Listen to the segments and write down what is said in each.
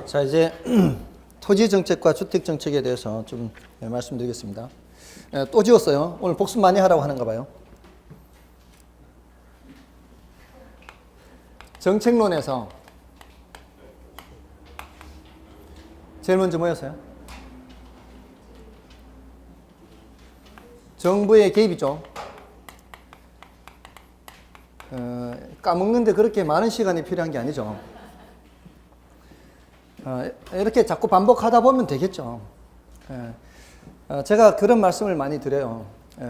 자, 이제 토지 정책과 주택 정책에 대해서 좀 말씀드리겠습니다. 또 지웠어요. 오늘 복습 많이 하라고 하는가 봐요. 정책론에서 제일 먼저 뭐였어요? 정부의 개입이죠. 까먹는데 그렇게 많은 시간이 필요한 게 아니죠. 이렇게 자꾸 반복하다 보면 되겠죠. 제가 그런 말씀을 많이 드려요.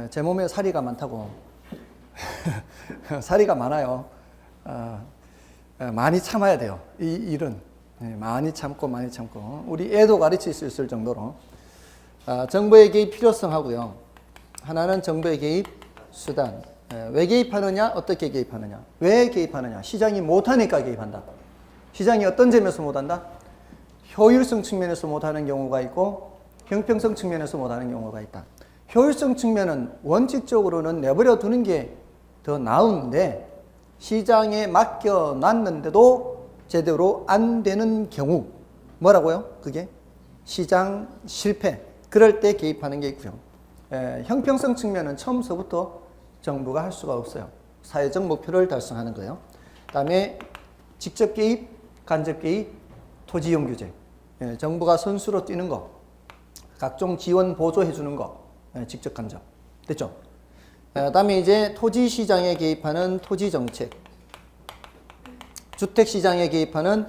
제 몸에 사리가 많다고. 사리가 많아요. 많이 참아야 돼요. 이 일은. 많이 참고 많이 참고. 우리 애도 가르칠 수 있을 정도로. 정부의 개입 필요성하고요. 하나는 정부의 개입 수단. 왜 개입하느냐? 어떻게 개입하느냐? 왜 개입하느냐? 시장이 못하니까 개입한다. 시장이 어떤 점에서 못한다? 효율성 측면에서 못하는 경우가 있고 형평성 측면에서 못하는 경우가 있다. 효율성 측면은 원칙적으로는 내버려 두는 게 더 나은데 시장에 맡겨놨는데도 제대로 안 되는 경우 뭐라고요? 그게 시장 실패. 그럴 때 개입하는 게 있고요. 형평성 측면은 처음서부터 정부가 할 수가 없어요. 사회적 목표를 달성하는 거예요. 그 다음에 직접 개입, 간접 개입, 토지 이용 규제. 정부가 선수로 뛰는 거, 각종 지원 보조해 주는 거, 직접 간접. 됐죠? 그 다음에 이제 토지 시장에 개입하는 토지 정책, 주택 시장에 개입하는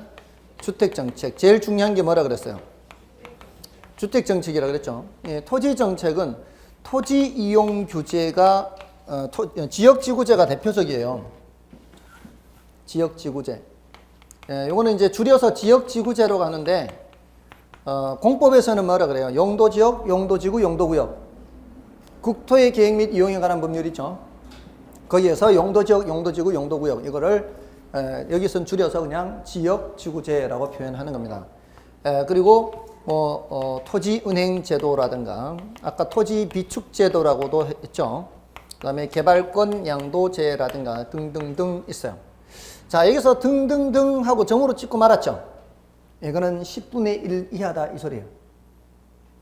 주택 정책. 제일 중요한 게 뭐라 그랬어요? 주택 정책이라 그랬죠. 토지 정책은 토지 이용 규제가 지역지구제가 대표적이에요. 지역지구제. 요거는 이제 줄여서 지역지구제로 가는데 공법에서는 뭐라 그래요? 용도지역, 용도지구, 용도구역. 국토의 계획 및 이용에 관한 법률이 있죠. 거기에서 용도지역, 용도지구, 용도구역 이거를 여기서는 줄여서 그냥 지역지구제라고 표현하는 겁니다. 그리고 토지은행제도라든가 아까 토지비축제도라고도 했죠. 그 다음에 개발권 양도제라든가 등등등 있어요. 자, 여기서 등등등 하고 정으로 찍고 말았죠. 이거는 10분의 1 이하다 이 소리예요.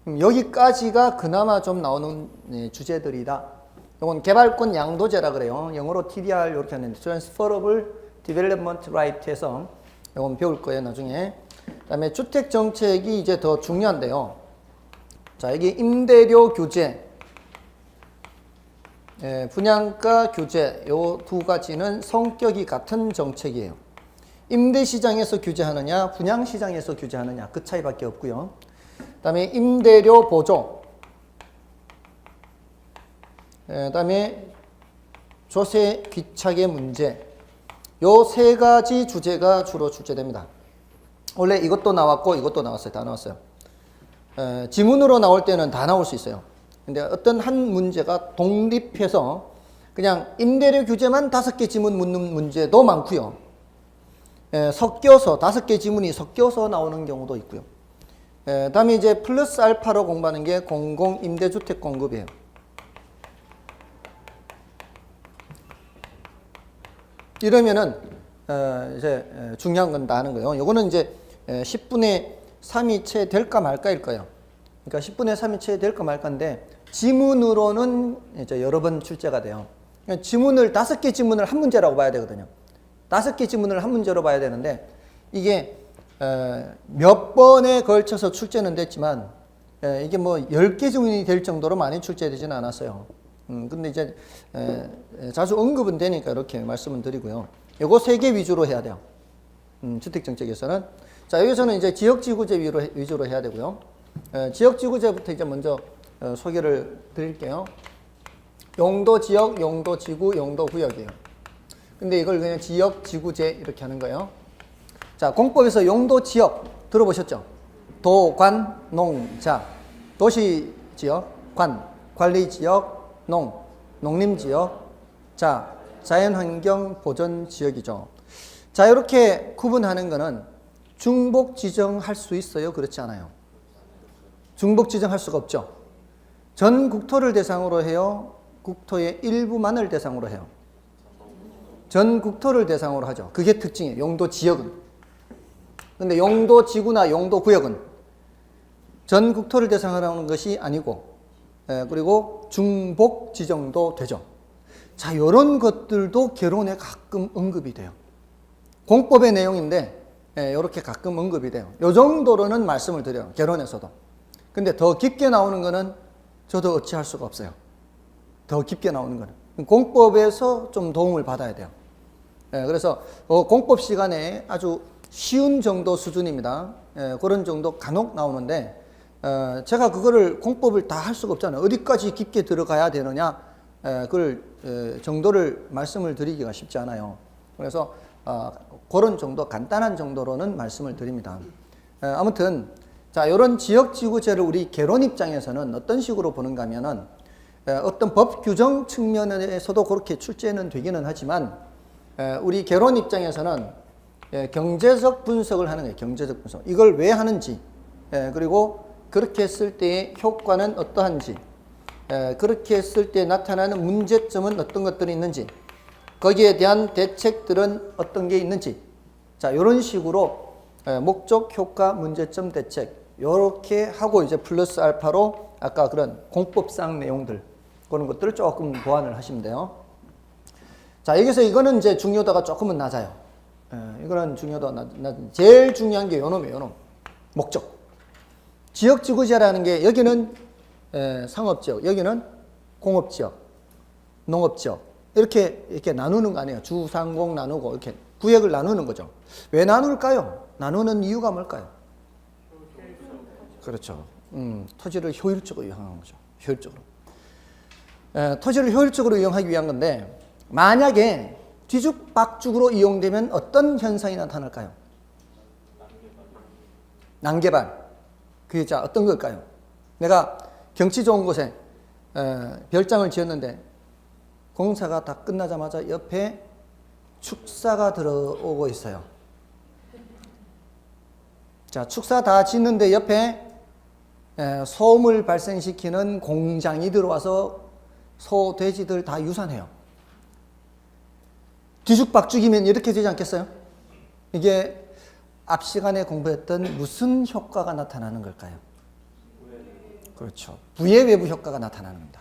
여기까지가 그나마 좀 나오는 주제들이다. 이건 개발권 양도제라 그래요. 영어로 TDR 이렇게 하는데 Transferable Development Right 해서 이건 배울 거예요 나중에. 그 다음에 주택 정책이 이제 더 중요한데요. 자, 여기 임대료 규제, 분양가 규제 요 두 가지는 성격이 같은 정책이에요. 임대시장에서 규제하느냐 분양시장에서 규제하느냐 그 차이밖에 없고요. 그 다음에 임대료 보조, 그 다음에 조세 귀착의 문제, 요 세 가지 주제가 주로 출제됩니다. 원래 이것도 나왔고 이것도 나왔어요. 다 나왔어요. 지문으로 나올 때는 다 나올 수 있어요. 근데 어떤 한 문제가 독립해서 그냥 임대료 규제만 5개 지문 묻는 문제도 많고요. 섞여서 5개 지문이 섞여서 나오는 경우도 있고요. 다음에 이제 플러스 알파로 공부하는 게 공공 임대주택 공급이에요. 이러면은 이제 중요한 건 다 하는 거예요. 요거는 이제 10분의 3이 채 될까 말까일 거예요. 그러니까 10분의 3이 채 될까 말까인데 지문으로는 이제 여러 번 출제가 돼요. 그러니까 지문을 5개 지문을 한 문제라고 봐야 되거든요. 5개 지문을 한 문제로 봐야 되는데 이게 몇 번에 걸쳐서 출제는 됐지만 이게 뭐 10개 지문이 될 정도로 많이 출제되지는 않았어요. 근데 이제 자주 언급은 되니까 이렇게 말씀을 드리고요. 요거 3개 위주로 해야 돼요. 주택정책에서는. 자, 여기서는 이제 지역지구제 위주로 해야 되고요. 지역지구제부터 이제 먼저 소개를 드릴게요. 용도지역, 용도지구, 용도구역이에요. 근데 이걸 그냥 지역지구제 이렇게 하는 거예요. 자, 공법에서 용도지역 들어보셨죠? 도, 관, 농, 자. 도시지역, 관, 관리지역, 농, 농림지역, 자, 자연환경 보전지역이죠. 자, 이렇게 구분하는 거는 중복 지정할 수 있어요? 그렇지 않아요? 중복 지정할 수가 없죠. 전 국토를 대상으로 해요? 국토의 일부만을 대상으로 해요? 전 국토를 대상으로 하죠. 그게 특징이에요. 용도 지역은. 근데 용도 지구나 용도 구역은 전 국토를 대상으로 하는 것이 아니고, 그리고 중복 지정도 되죠. 자, 이런 것들도 개론에 가끔 언급이 돼요. 공법의 내용인데 이렇게 가끔 언급이 돼요. 이 정도로는 말씀을 드려요. 개론에서도. 근데 더 깊게 나오는 거는 저도 어찌할 수가 없어요. 더 깊게 나오는 거는. 공법에서 좀 도움을 받아야 돼요. 그래서 공법 시간에 아주 쉬운 정도 수준입니다. 그런 정도 간혹 나오는데 제가 그거를 공법을 다 할 수가 없잖아요. 어디까지 깊게 들어가야 되느냐, 그걸 정도를 말씀을 드리기가 쉽지 않아요. 그래서 그런 정도, 간단한 정도로는 말씀을 드립니다. 아무튼 자, 이런 지역지구제를 우리 개론 입장에서는 어떤 식으로 보는가 하면은 어떤 법 규정 측면에서도 그렇게 출제는 되기는 하지만 우리 개론 입장에서는 경제적 분석을 하는 거예요. 경제적 분석. 이걸 왜 하는지, 그리고 그렇게 했을 때의 효과는 어떠한지, 그렇게 했을 때 나타나는 문제점은 어떤 것들이 있는지, 거기에 대한 대책들은 어떤 게 있는지, 자, 이런 식으로 목적, 효과, 문제점, 대책 이렇게 하고 이제 플러스 알파로 아까 그런 공법상 내용들 그런 것들을 조금 보완을 하시면 돼요. 자, 여기서 이거는 이제 중요도가 조금은 낮아요. 이거는 중요도가 제일 중요한 게 요놈이에요. 요놈. 목적. 지역지구제라는 게 여기는 상업지역, 여기는 공업지역, 농업지역 이렇게 나누는 거 아니에요. 주상공 나누고 이렇게 구역을 나누는 거죠. 왜 나눌까요? 나누는 이유가 뭘까요? 그렇죠. 토지를 효율적으로 이용하는 거죠. 효율적으로. 토지를 효율적으로 이용하기 위한 건데 만약에 뒤죽박죽으로 이용되면 어떤 현상이 나타날까요? 난개발. 그게 자 어떤 걸까요? 내가 경치 좋은 곳에 별장을 지었는데 공사가 다 끝나자마자 옆에 축사가 들어오고 있어요. 자, 축사 다 짓는데 옆에 소음을 발생시키는 공장이 들어와서 소, 돼지들 다 유산해요. 뒤죽박죽이면 이렇게 되지 않겠어요? 이게 앞 시간에 공부했던 무슨 효과가 나타나는 걸까요? 그렇죠. 부의 외부 효과가 나타나는 겁니다.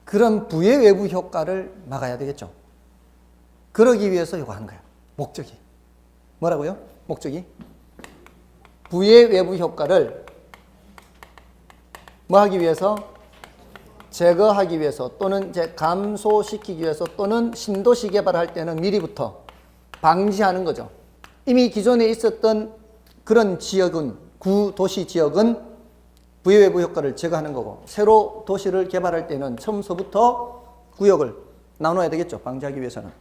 그런 부의 외부 효과를 막아야 되겠죠. 그러기 위해서 이거 하는 거예요. 목적이. 뭐라고요? 목적이? 부의 외부 효과를 뭐 하기 위해서? 제거하기 위해서 또는 이제 감소시키기 위해서 또는 신도시 개발할 때는 미리부터 방지하는 거죠. 이미 기존에 있었던 그런 지역은, 구도시 지역은 부의 외부 효과를 제거하는 거고 새로 도시를 개발할 때는 처음서부터 구역을 나눠야 되겠죠. 방지하기 위해서는.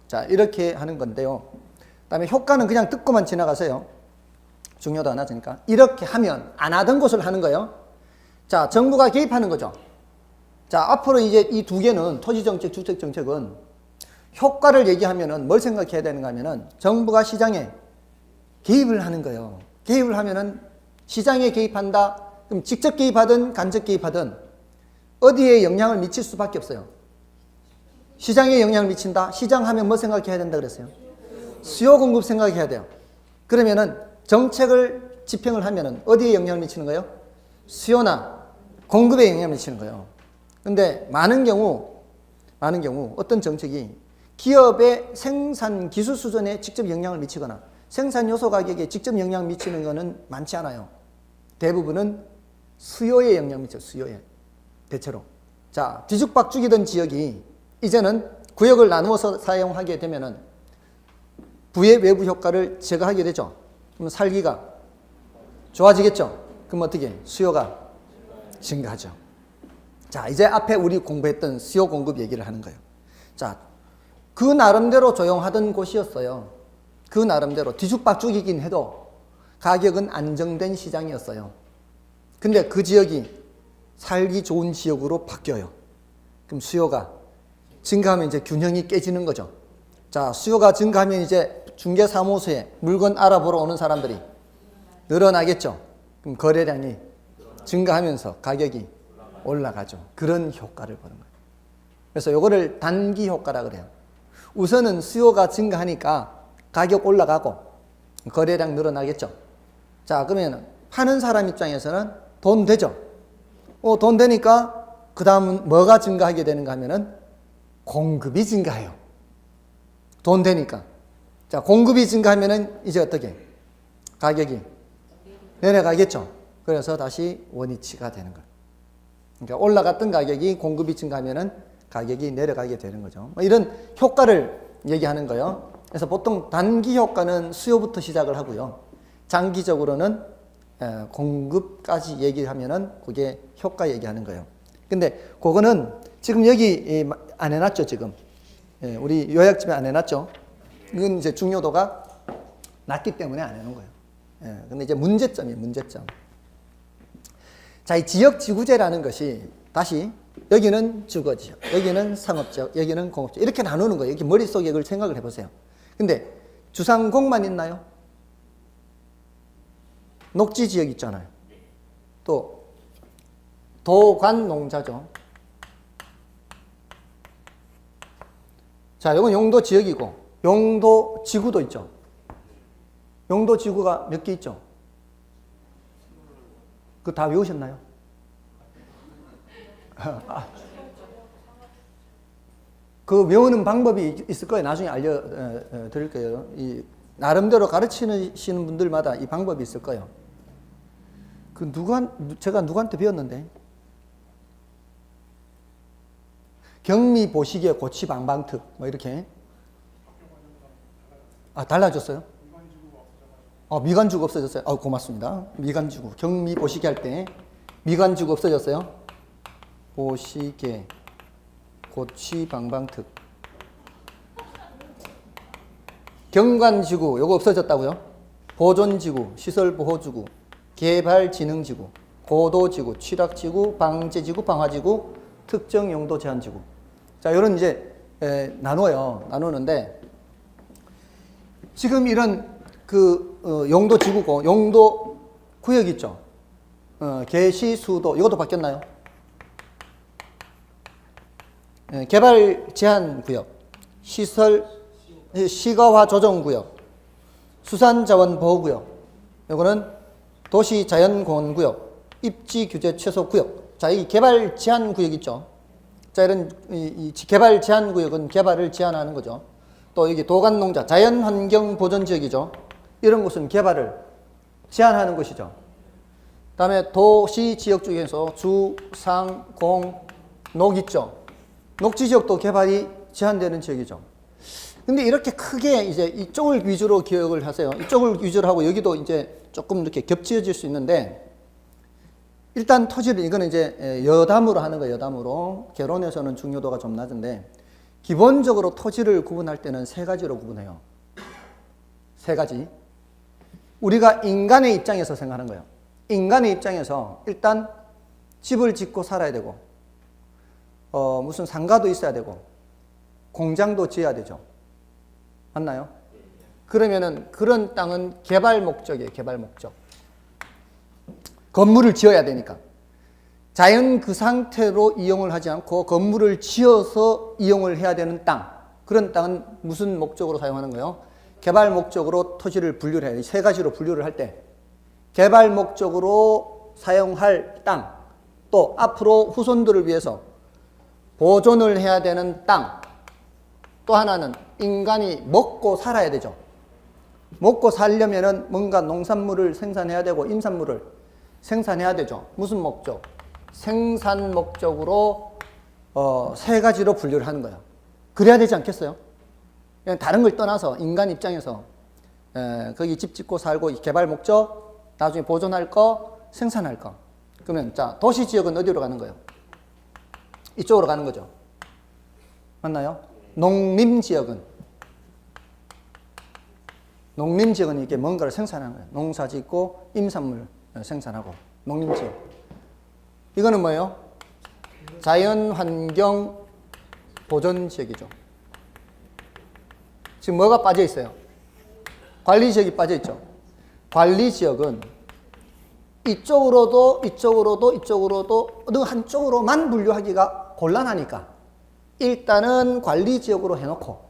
자, 이렇게 하는 건데요. 그 다음에 효과는 그냥 듣고만 지나가세요. 중요도 안 하니까. 이렇게 하면 안 하던 것을 하는 거예요. 자, 정부가 개입하는 거죠. 자, 앞으로 이제 이 두 개는 토지정책, 주택정책은 효과를 얘기하면은 뭘 생각해야 되는가 하면은 정부가 시장에 개입을 하는 거예요. 개입을 하면은 시장에 개입한다. 그럼 직접 개입하든 간접 개입하든 어디에 영향을 미칠 수밖에 없어요. 시장에 영향을 미친다. 시장 하면 뭐 생각해야 된다 그랬어요? 수요 공급 생각해야 돼요. 그러면은 정책을 집행을 하면은 어디에 영향을 미치는 거예요? 수요나 공급에 영향을 미치는 거예요. 근데 많은 경우 어떤 정책이 기업의 생산 기술 수준에 직접 영향을 미치거나 생산 요소 가격에 직접 영향을 미치는 것은 많지 않아요. 대부분은 수요에 영향을 미쳐요. 수요에. 대체로. 자, 뒤죽박죽이던 지역이 이제는 구역을 나누어서 사용하게 되면은 부의 외부 효과를 제거하게 되죠. 그럼 살기가 좋아지겠죠. 그럼 어떻게? 수요가 증가하죠. 자, 이제 앞에 우리 공부했던 수요 공급 얘기를 하는 거예요. 자, 그 나름대로 조용하던 곳이었어요. 그 나름대로 뒤죽박죽이긴 해도 가격은 안정된 시장이었어요. 근데 그 지역이 살기 좋은 지역으로 바뀌어요. 그럼 수요가 증가하면 이제 균형이 깨지는 거죠. 자, 수요가 증가하면 이제 중개사무소에 물건 알아보러 오는 사람들이 늘어나겠죠. 그럼 거래량이 증가하면서 가격이 올라가죠. 그런 효과를 보는 거예요. 그래서 요거를 단기 효과라 그래요. 우선은 수요가 증가하니까 가격 올라가고 거래량 늘어나겠죠. 자, 그러면 파는 사람 입장에서는 돈 되죠. 돈 되니까 그 다음은 뭐가 증가하게 되는가 하면은 공급이 증가해요. 돈 되니까. 자, 공급이 증가하면은 이제 어떻게? 가격이 내려가겠죠. 그래서 다시 원위치가 되는 거예요. 그러니까 올라갔던 가격이 공급이 증가하면은 가격이 내려가게 되는 거죠. 이런 효과를 얘기하는 거예요. 그래서 보통 단기 효과는 수요부터 시작을 하고요. 장기적으로는 공급까지 얘기하면은 그게 효과 얘기하는 거예요. 근데 그거는 지금 여기 안 해놨죠, 지금. 우리 요약집에 안 해놨죠. 이건 이제 중요도가 낮기 때문에 안 해놓은 거예요. 근데 이제 문제점이에요, 문제점. 자, 이 지역지구제라는 것이 다시 여기는 주거지역, 여기는 상업지역, 여기는 공업지역 이렇게 나누는 거예요. 이렇게 머릿속에 그걸 생각을 해보세요. 근데 주상공만 있나요? 녹지지역 있잖아요. 또 도관농자죠. 자, 이건 용도지역이고 용도지구도 있죠. 용도지구가 몇 개 있죠? 그거 다 외우셨나요? 그 외우는 방법이 있을 거예요. 나중에 알려드릴 거예요. 이 나름대로 가르치시는 분들마다 이 방법이 있을 거예요. 그 제가 누구한테 배웠는데? 경미 보시기에 고치 방방특 뭐 이렇게. 달라졌어요? 미관지구 없어졌어요. 고맙습니다. 미관지구 경미 보시기 할 때 미관지구 없어졌어요. 보시게 고치 방방특. 경관지구 요거 없어졌다고요? 보존지구, 시설보호지구, 개발진흥지구, 고도지구, 취락지구, 방제지구, 방화지구, 특정용도 제한지구. 자, 요런 이제 나누는데 지금 이런 용도지구고 용도구역 있죠. 개시수도 이것도 바뀌었나요? 개발제한구역, 시가화조정구역, 수산자원보호구역, 이거는 도시자연공원구역, 입지규제 최소구역. 자, 이 개발제한구역 있죠. 자, 이런 이 개발제한구역은 개발을 제한하는 거죠. 또 여기 도관농자, 자연환경보전지역이죠. 이런 곳은 개발을 제한하는 것이죠. 그 다음에 도시지역 중에서 주, 상, 공, 녹 있죠. 녹지지역도 개발이 제한되는 지역이죠. 근데 이렇게 크게 이제 이쪽을 위주로 기억을 하세요. 이쪽을 위주로 하고 여기도 이제 조금 이렇게 겹쳐질 수 있는데 일단 토지를 이거는 이제 여담으로 하는 거예요. 여담으로. 개론에서는 중요도가 좀 낮은데 기본적으로 토지를 구분할 때는 세 가지로 구분해요. 세 가지. 우리가 인간의 입장에서 생각하는 거예요. 인간의 입장에서 일단 집을 짓고 살아야 되고 무슨 상가도 있어야 되고 공장도 지어야 되죠. 맞나요? 그러면은 그런 땅은 개발 목적이에요. 개발 목적. 건물을 지어야 되니까. 자연 그 상태로 이용을 하지 않고 건물을 지어서 이용을 해야 되는 땅. 그런 땅은 무슨 목적으로 사용하는 거예요? 개발 목적으로 토지를 분류를 해요. 세 가지로 분류를 할 때 개발 목적으로 사용할 땅, 또 앞으로 후손들을 위해서 보존을 해야 되는 땅, 또 하나는 인간이 먹고 살아야 되죠. 먹고 살려면은 뭔가 농산물을 생산해야 되고 임산물을 생산해야 되죠. 무슨 목적? 생산 목적으로 세 가지로 분류를 하는 거예요. 그래야 되지 않겠어요? 그냥 다른 걸 떠나서 인간 입장에서 거기 집 짓고 살고 개발 목적, 나중에 보존할 거, 생산할 거. 그러면 자, 도시지역은 어디로 가는 거예요? 이쪽으로 가는 거죠. 맞나요? 농림지역은 이게 뭔가를 생산하는 거예요. 농사 짓고 임산물 생산하고 농림지역. 이거는 뭐예요? 자연환경 보존지역이죠. 지금 뭐가 빠져 있어요? 관리지역이 빠져 있죠. 관리지역은 이쪽으로도 어느 한쪽으로만 분류하기가 곤란하니까 일단은 관리지역으로 해놓고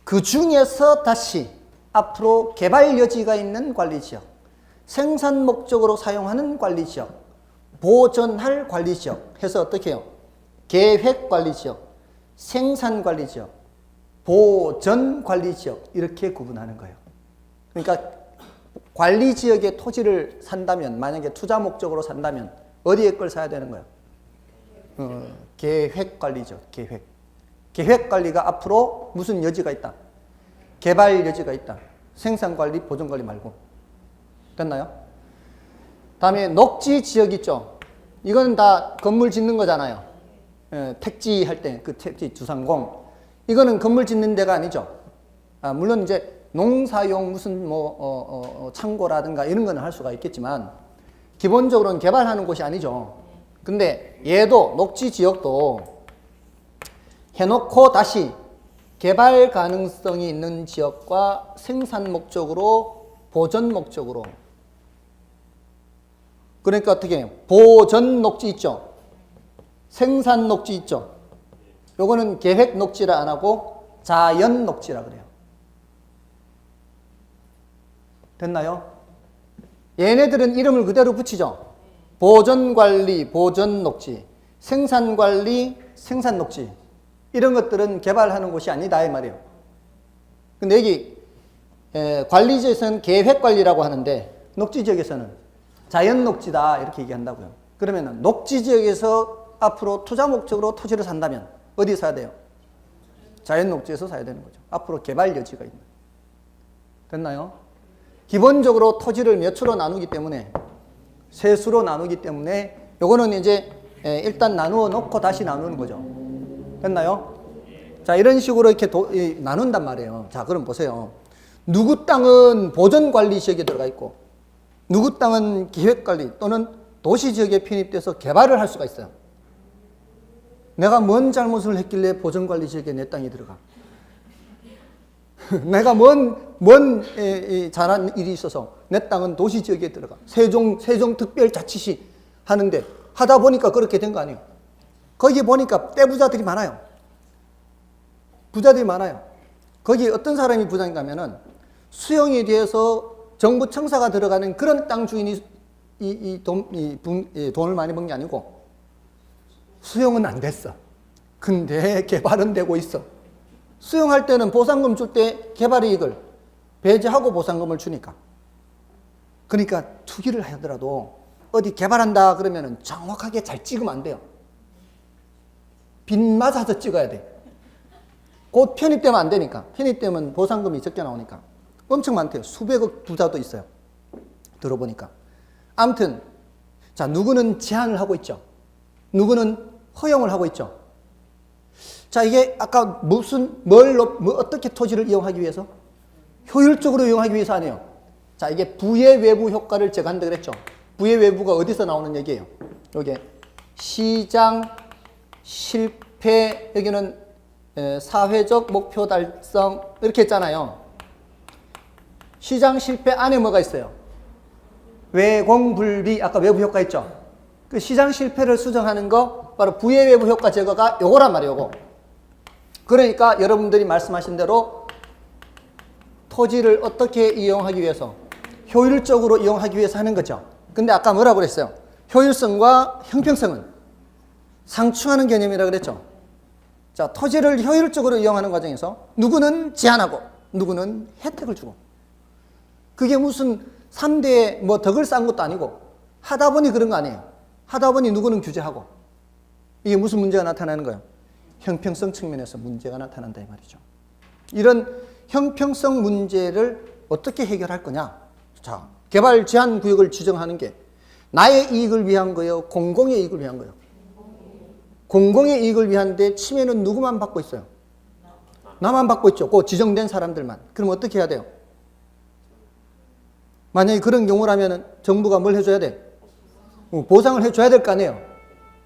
그 중에서 다시 앞으로 개발 여지가 있는 관리지역, 생산 목적으로 사용하는 관리지역, 보존할 관리지역 해서 어떻게 해요? 계획관리지역, 생산관리지역, 보전관리지역 이렇게 구분하는 거예요. 그러니까 관리지역의 토지를 산다면, 만약에 투자 목적으로 산다면 어디에 걸 사야 되는 거예요? 계획관리지역, 계획관리가 앞으로 무슨 여지가 있다? 개발 여지가 있다. 생산관리, 보존관리 말고. 됐나요? 다음에 녹지지역 있죠? 이건 다 건물 짓는 거잖아요. 택지 할 때, 그 택지 주상공. 이거는 건물 짓는 데가 아니죠. 물론 이제 농사용 무슨 창고라든가 이런 거는 할 수가 있겠지만, 기본적으로는 개발하는 곳이 아니죠. 근데 얘도, 녹지지역도 해놓고 다시 개발 가능성이 있는 지역과 생산 목적으로, 보전 목적으로. 그러니까 어떻게 해요? 보전 녹지 있죠? 생산 녹지 있죠? 요거는 계획 녹지라 안 하고 자연 녹지라 그래요. 됐나요? 얘네들은 이름을 그대로 붙이죠? 보전 관리, 보전 녹지, 생산 관리, 생산 녹지. 이런 것들은 개발하는 곳이 아니다 이 말이에요. 근데 여기 관리지에서는 계획 관리라고 하는데 녹지 지역에서는 자연 녹지다 이렇게 얘기한다고요. 그러면 녹지 지역에서 앞으로 투자 목적으로 토지를 산다면 어디 사야 돼요? 자연 녹지에서 사야 되는 거죠. 앞으로 개발 여지가 있는. 됐나요? 기본적으로 토지를 몇 수로 나누기 때문에, 세 수로 나누기 때문에 요거는 이제 일단 나누어 놓고 다시 나누는 거죠. 됐나요? 자, 이런 식으로 이렇게 나눈단 말이에요. 자, 그럼 보세요. 누구 땅은 보전관리 지역에 들어가 있고, 누구 땅은 계획관리 또는 도시지역에 편입돼서 개발을 할 수가 있어요. 내가 뭔 잘못을 했길래 보전관리 지역에 내 땅이 들어가? 내가 뭔 잘한 일이 있어서 내 땅은 도시지역에 들어가? 세종특별자치시 하는데 하다 보니까 그렇게 된 거 아니에요? 거기 보니까 떼부자들이 많아요. 부자들이 많아요. 거기 어떤 사람이 부자인가 하면은 수용에 대해서 정부 청사가 들어가는 그런 땅 주인이 돈을 많이 번 게 아니고, 수용은 안 됐어. 근데 개발은 되고 있어. 수용할 때는 보상금 줄 때 개발 이익을 배제하고 보상금을 주니까. 그러니까 투기를 하더라도 어디 개발한다 그러면은 정확하게 잘 찍으면 안 돼요. 빗 맞아서 찍어야 돼. 곧 편입되면 안 되니까. 편입되면 보상금이 적게 나오니까. 엄청 많대요. 수백억 부자도 있어요. 들어보니까. 아무튼 자, 누구는 제한을 하고 있죠. 누구는 허용을 하고 있죠. 자, 이게 아까 어떻게 토지를 이용하기 위해서? 효율적으로 이용하기 위해서 아니에요. 자, 이게 부의 외부 효과를 제가 한다 그랬죠. 부의 외부가 어디서 나오는 얘기예요? 여기 시장 실패, 여기는 사회적 목표 달성 이렇게 했잖아요. 시장 실패 안에 뭐가 있어요? 외공불비, 아까 외부 효과 있죠? 그 시장 실패를 수정하는 거 바로 부의 외부 효과 제거가 요거란 말이에요. 요거. 그러니까 여러분들이 말씀하신 대로 토지를 어떻게 이용하기 위해서, 효율적으로 이용하기 위해서 하는 거죠. 근데 아까 뭐라고 그랬어요? 효율성과 형평성은 상충하는 개념이라고 그랬죠. 자, 토지를 효율적으로 이용하는 과정에서 누구는 제한하고 누구는 혜택을 주고, 그게 무슨 3대 덕을 쌓은 것도 아니고 하다 보니 그런 거 아니에요. 하다 보니 누구는 규제하고. 이게 무슨 문제가 나타나는 거예요? 형평성 측면에서 문제가 나타난다 이 말이죠. 이런 형평성 문제를 어떻게 해결할 거냐? 자, 개발 제한 구역을 지정하는 게 나의 이익을 위한 거예요? 공공의 이익을 위한 거예요? 공공의 이익을 위한데 침해는 누구만 받고 있어요? 나만 받고 있죠. 그 지정된 사람들만. 그럼 어떻게 해야 돼요? 만약에 그런 경우라면 정부가 뭘 해줘야 돼? 보상을 해줘야 될 거 아니에요.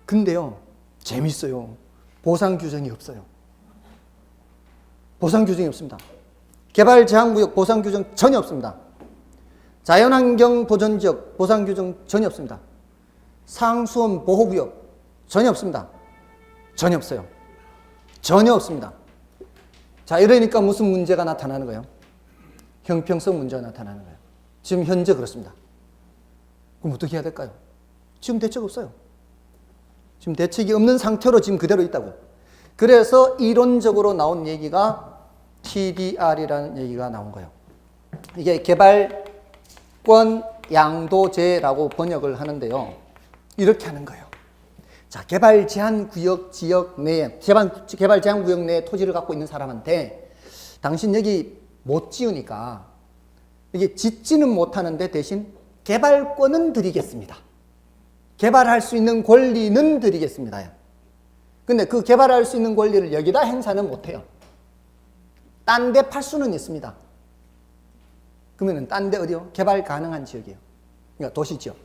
근데요, 재밌어요. 보상 규정이 없어요. 보상 규정이 없습니다. 개발 제한구역 보상 규정 전혀 없습니다. 자연환경 보전지역 보상 규정 전혀 없습니다. 상수원 보호구역 전혀 없습니다. 전혀 없어요. 전혀 없습니다. 자, 이러니까 무슨 문제가 나타나는 거예요? 형평성 문제가 나타나는 거예요. 지금 현재 그렇습니다. 그럼 어떻게 해야 될까요? 지금 대책 없어요. 지금 대책이 없는 상태로 지금 그대로 있다고. 그래서 이론적으로 나온 얘기가 TDR이라는 얘기가 나온 거예요. 이게 개발권 양도제라고 번역을 하는데요. 이렇게 하는 거예요. 자, 개발 제한 구역 지역 내에, 개발 제한 구역 내에 토지를 갖고 있는 사람한테 당신 여기 못 지으니까 이게 짓지는 못하는데 대신 개발권은 드리겠습니다. 개발할 수 있는 권리는 드리겠습니다. 근데 그 개발할 수 있는 권리를 여기다 행사는 못해요. 딴 데 팔 수는 있습니다. 그러면은 딴 데 어디요? 개발 가능한 지역이에요. 그러니까 도시 지역.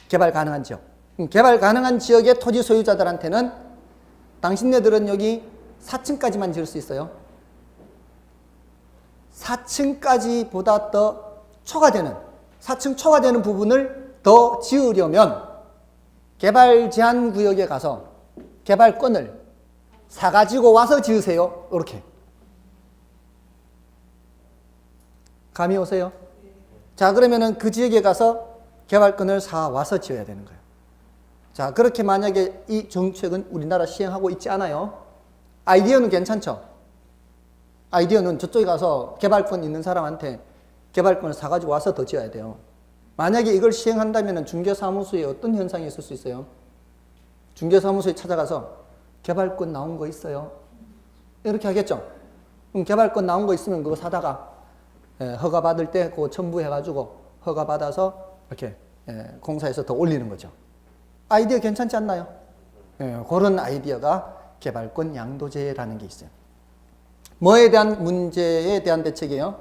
개발 가능한 지역. 개발 가능한 지역의 토지 소유자들한테는 당신네들은 여기 4층까지만 지을 수 있어요. 4층까지보다 더 초과되는, 4층 초과되는 부분을 더 지으려면 개발 제한 구역에 가서 개발권을 사가지고 와서 지으세요. 이렇게. 감이 오세요? 자, 그러면은 그 지역에 가서 개발권을 사와서 지어야 되는 거예요. 자, 그렇게 만약에 이 정책은 우리나라 시행하고 있지 않아요? 아이디어는 괜찮죠? 아이디어는 저쪽에 가서 개발권 있는 사람한테 개발권을 사가지고 와서 더 지어야 돼요. 만약에 이걸 시행한다면 중개사무소에 어떤 현상이 있을 수 있어요? 중개사무소에 찾아가서 개발권 나온 거 있어요? 이렇게 하겠죠? 그럼 개발권 나온 거 있으면 그거 사다가 허가 받을 때 그거 첨부해가지고 허가 받아서 이렇게 공사해서 더 올리는 거죠. 아이디어 괜찮지 않나요? 그런 아이디어가 개발권 양도제라는 게 있어요. 뭐에 대한 문제에 대한 대책이에요?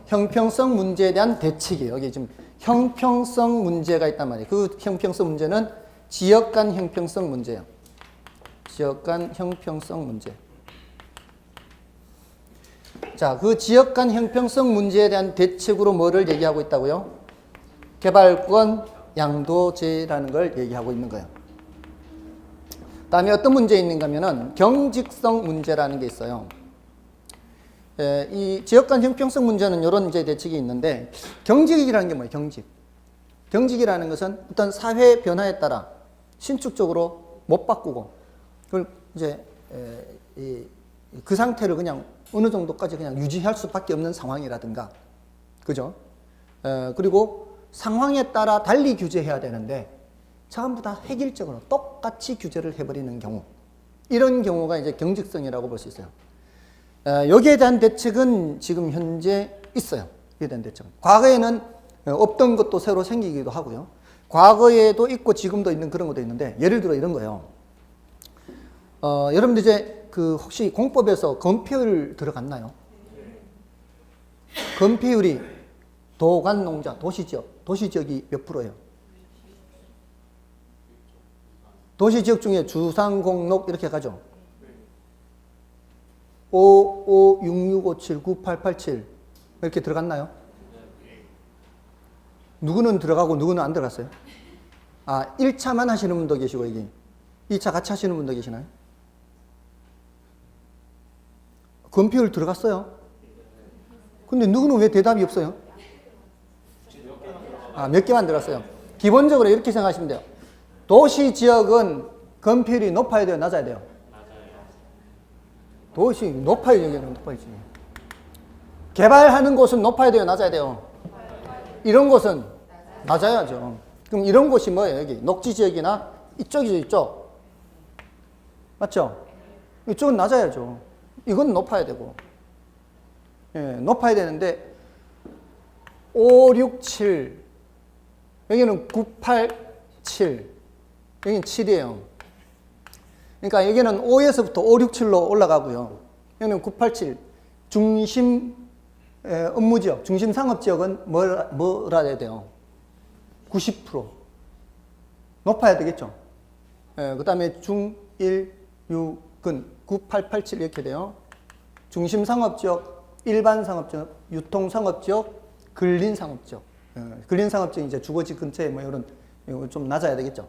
형평성 문제에 대한 대책이에요. 여기 지금 형평성 문제가 있단 말이에요. 그 형평성 문제는 지역 간 형평성 문제예요. 지역 간 형평성 문제. 자, 그 지역 간 형평성 문제에 대한 대책으로 뭐를 얘기하고 있다고요? 개발권 양도제라는 걸 얘기하고 있는 거예요. 다음에 어떤 문제 있는가 하면은 경직성 문제라는 게 있어요. 이 지역 간 형평성 문제는 이런 이제 대책이 있는데, 경직이라는 게 뭐예요? 경직이라는 것은 어떤 사회 변화에 따라 신축적으로 못 바꾸고, 그걸 이제 그 상태를 그냥 어느 정도까지 그냥 유지할 수밖에 없는 상황이라든가, 그죠? 그리고 상황에 따라 달리 규제해야 되는데 전부 다 획일적으로 똑같이 규제를 해버리는 경우, 이런 경우가 이제 경직성이라고 볼 수 있어요. 여기에 대한 대책은 지금 현재 있어요. 여기에 대한 대책은. 과거에는 없던 것도 새로 생기기도 하고요. 과거에도 있고 지금도 있는 그런 것도 있는데, 예를 들어 이런 거예요. 여러분들 이제 그 혹시 공법에서 건폐율 들어갔나요? 건폐율이 도관농자, 도시지역이 몇 프로예요? 도시지역 중에 주상공록 이렇게 가죠. 5, 6, 6, 5, 7, 9, 8, 8, 7 이렇게 들어갔나요? 누구는 들어가고 누구는 안 들어갔어요? 1차만 하시는 분도 계시고 여기 2차 같이 하시는 분도 계시나요? 건폐율 들어갔어요? 근데 누구는 왜 대답이 없어요? 몇 개만 들어갔어요. 기본적으로 이렇게 생각하시면 돼요. 도시 지역은 건폐율이 높아야 돼요? 낮아야 돼요? 도시 높아야지. 개발하는 곳은 높아야 돼요? 낮아야 돼요? 이런 곳은 낮아야죠. 그럼 이런 곳이 뭐예요? 여기 녹지지역이나 이쪽이죠, 이쪽. 맞죠? 이쪽은 낮아야죠. 이건 높아야 되고. 높아야 되는데 5, 6, 7 여기는 9, 8, 7 여기는 7이에요. 그러니까 여기는 5에서부터 5, 6, 7로 올라가고요. 여기는 9, 8, 7 중심 업무지역, 중심 상업지역은 뭐라 해야 돼요? 90% 높아야 되겠죠. 그 다음에 중, 1, 6은 9, 8, 8, 7 이렇게 돼요. 중심 상업지역, 일반 상업지역, 유통 상업지역, 근린 상업지역. 근린 상업지역 이제 주거지 근처에 뭐 이런 좀 낮아야 되겠죠.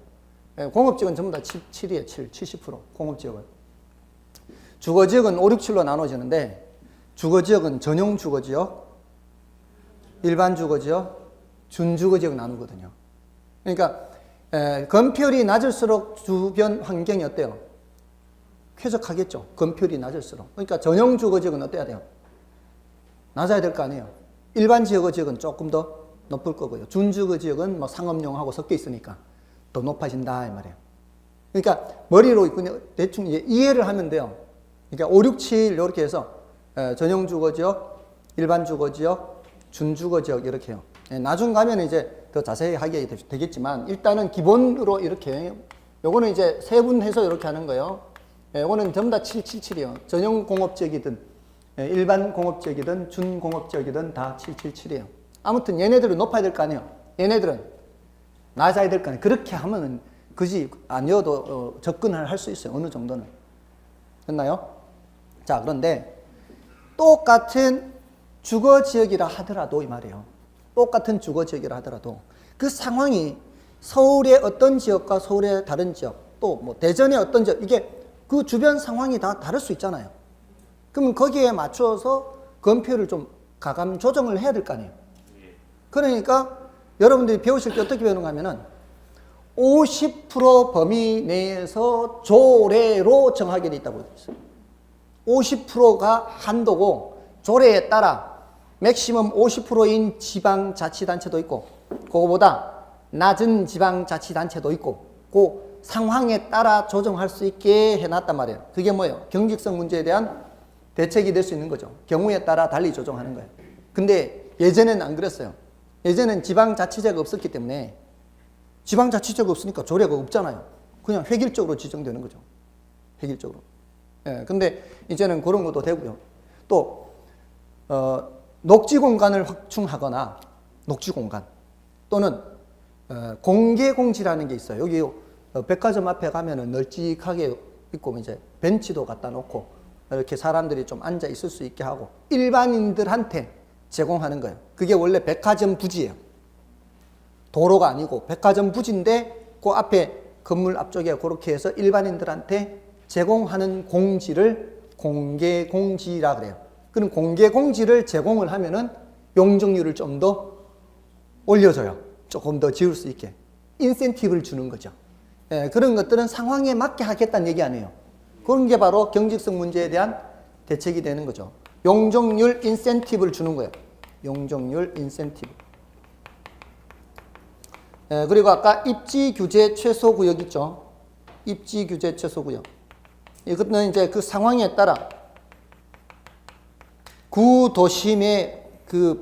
공업지역은 전부 다 7이에요. 70% 공업지역은. 주거지역은 5, 6, 7로 나눠지는데, 주거지역은 전용 주거지역, 일반 주거지역, 준주거지역 나누거든요. 그러니까 건폐율이 낮을수록 주변 환경이 어때요? 쾌적하겠죠. 건폐율이 낮을수록. 그러니까 전용 주거지역은 어때야 돼요? 낮아야 될 거 아니에요. 일반 주거지역은 조금 더 높을 거고요. 준주거지역은 뭐 상업용하고 섞여 있으니까 더 높아진다 이 말이에요. 그러니까 머리로 그냥 대충 이해를 하면 돼요. 그러니까 5, 6, 7 이렇게 해서 전용 주거지역, 일반 주거지역, 준주거지역 이렇게 해요. 나중 가면 이제 더 자세히 하게 되겠지만 일단은 기본으로 이렇게 요거는 이제 세분해서 이렇게 하는 거예요. 요거는 전부 다 777이에요. 전용 공업지역이든 일반 공업지역이든 준공업지역이든 다 777이에요. 아무튼 얘네들은 높아야 될 거 아니에요. 얘네들은 낮아야 될 거 아니에요. 그렇게 하면은 그지 아니어도 접근을 할 수 있어요. 어느 정도는. 됐나요? 자, 그런데 똑같은 주거지역이라 하더라도 이 말이에요. 똑같은 주거지역이라 하더라도 그 상황이 서울의 어떤 지역과 서울의 다른 지역 또 뭐 대전의 어떤 지역 이게 그 주변 상황이 다 다를 수 있잖아요. 그러면 거기에 맞춰서 건폐율을 좀 가감 조정을 해야 될 거 아니에요. 그러니까 여러분들이 배우실 때 어떻게 배우는가 하면은 50% 범위 내에서 조례로 정하게 돼 있다고 했어요. 50%가 한도고 조례에 따라 맥시멈 50%인 지방자치단체도 있고 그거보다 낮은 지방자치단체도 있고 그 상황에 따라 조정할 수 있게 해놨단 말이에요. 그게 뭐예요? 경직성 문제에 대한 대책이 될 수 있는 거죠. 경우에 따라 달리 조정하는 거예요. 근데 예전에는 안 그랬어요. 예전엔 지방자치제가 없었기 때문에 지방자치제가 없으니까 조례가 없잖아요. 그냥 획일적으로 지정되는 거죠. 획일적으로. 예, 근데 이제는 그런 것도 되고요. 또 녹지 공간을 확충하거나 녹지 공간 또는 공개 공지라는 게 있어요. 여기 백화점 앞에 가면은 널찍하게 있고 이제 벤치도 갖다 놓고 이렇게 사람들이 좀 앉아 있을 수 있게 하고 일반인들한테 제공하는 거예요. 그게 원래 백화점 부지예요. 도로가 아니고 백화점 부지인데 그 앞에 건물 앞쪽에 그렇게 해서 일반인들한테 제공하는 공지를 공개 공지라 그래요. 그럼 공개 공지를 제공을 하면은 용적률을 좀 더 올려줘요. 조금 더 지을 수 있게. 인센티브를 주는 거죠. 예, 그런 것들은 상황에 맞게 하겠다는 얘기 아니에요. 그런 게 바로 경직성 문제에 대한 대책이 되는 거죠. 용적률 인센티브를 주는 거예요. 용적률 인센티브. 예, 그리고 아까 입지 규제 최소 구역 있죠. 입지 규제 최소 구역. 이것은 이제 그 상황에 따라 구도심의 그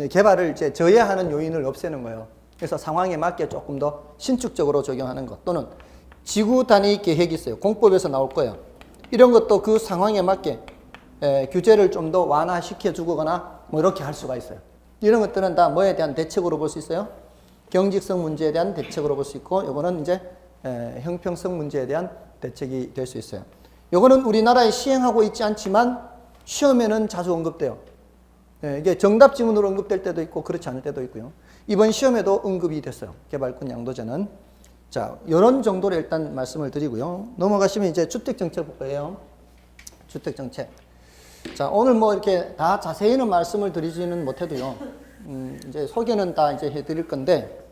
개발을 이제 저해하는 요인을 없애는 거예요. 그래서 상황에 맞게 조금 더 신축적으로 적용하는 것 또는 지구 단위 계획이 있어요. 공법에서 나올 거예요. 이런 것도 그 상황에 맞게 규제를 좀 더 완화시켜 주거나 뭐 이렇게 할 수가 있어요. 이런 것들은 다 뭐에 대한 대책으로 볼 수 있어요? 경직성 문제에 대한 대책으로 볼 수 있고 요거는 이제 형평성 문제에 대한 대책이 될 수 있어요. 요거는 우리나라에 시행하고 있지 않지만 시험에는 자주 언급돼요. 이게 정답 지문으로 언급될 때도 있고 그렇지 않을 때도 있고요. 이번 시험에도 언급이 됐어요. 개발권 양도제는. 자, 이런 정도로 일단 말씀을 드리고요. 넘어가시면 이제 주택정책 볼 거예요. 주택정책. 자, 오늘 뭐 이렇게 다 자세히는 말씀을 드리지는 못해도요. 이제 소개는 다 이제 해드릴 건데.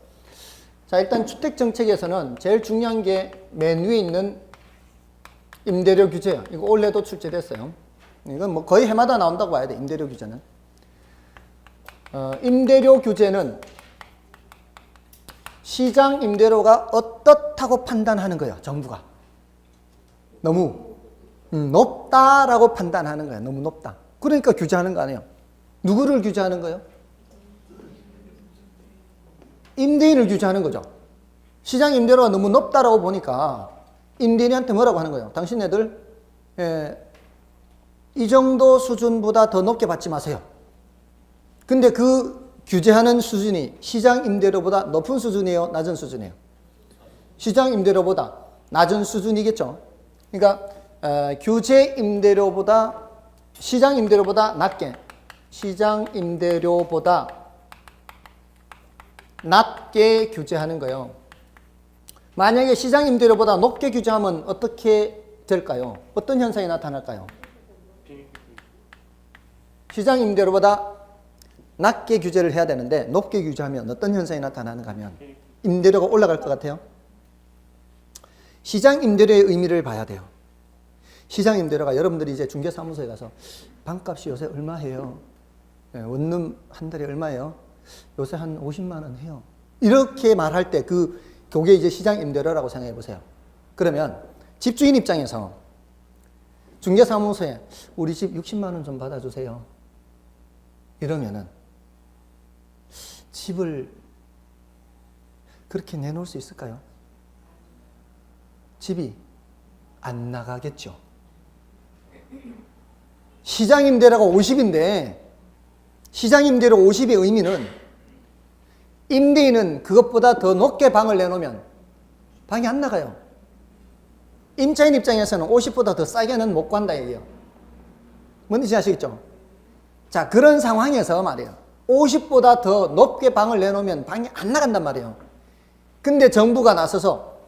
자, 일단 주택정책에서는 제일 중요한 게 맨 위에 있는 임대료 규제예요. 이거 올해도 출제됐어요. 이건 뭐 거의 해마다 나온다고 봐야 돼. 임대료 규제는. 임대료 규제는 시장 임대료가 어떻다고 판단하는 거예요. 정부가. 너무 높다라고 판단하는 거예요. 너무 높다. 그러니까 규제하는 거 아니에요. 누구를 규제하는 거예요? 임대인을 규제하는 거죠. 시장 임대료가 너무 높다라고 보니까 임대인한테 뭐라고 하는 거예요? 당신네들 이 정도 수준보다 더 높게 받지 마세요. 근데 그 규제하는 수준이 시장 임대료보다 높은 수준이에요? 낮은 수준이에요? 시장 임대료보다 낮은 수준이겠죠. 그러니까 규제 임대료보다 시장 임대료보다 낮게 시장 임대료보다 낮게 규제하는 거예요. 만약에 시장 임대료보다 높게 규제하면 어떻게 될까요? 어떤 현상이 나타날까요? 시장 임대료보다 낮게 규제를 해야 되는데 높게 규제하면 어떤 현상이 나타나는가 하면 임대료가 올라갈 것 같아요. 시장 임대료의 의미를 봐야 돼요. 시장 임대료가 여러분들이 이제 중개사무소에 가서 방값이 요새 얼마 해요? 원룸 한 달에 얼마예요? 요새 한 50만 원 해요. 이렇게 말할 때 그게 이제 시장 임대료라고 생각해 보세요. 그러면 집주인 입장에서 중개사무소에 우리 집 60만 원 좀 받아주세요. 이러면은 집을 그렇게 내놓을 수 있을까요? 집이 안 나가겠죠. 시장 임대료가 50인데 시장 임대료 50의 의미는 임대인은 그것보다 더 높게 방을 내놓으면 방이 안 나가요. 임차인 입장에서는 50보다 더 싸게는 못 구한다 얘기예요. 뭔지 아시겠죠? 자, 그런 상황에서 말이에요. 50보다 더 높게 방을 내놓으면 방이 안 나간단 말이에요. 근데 정부가 나서서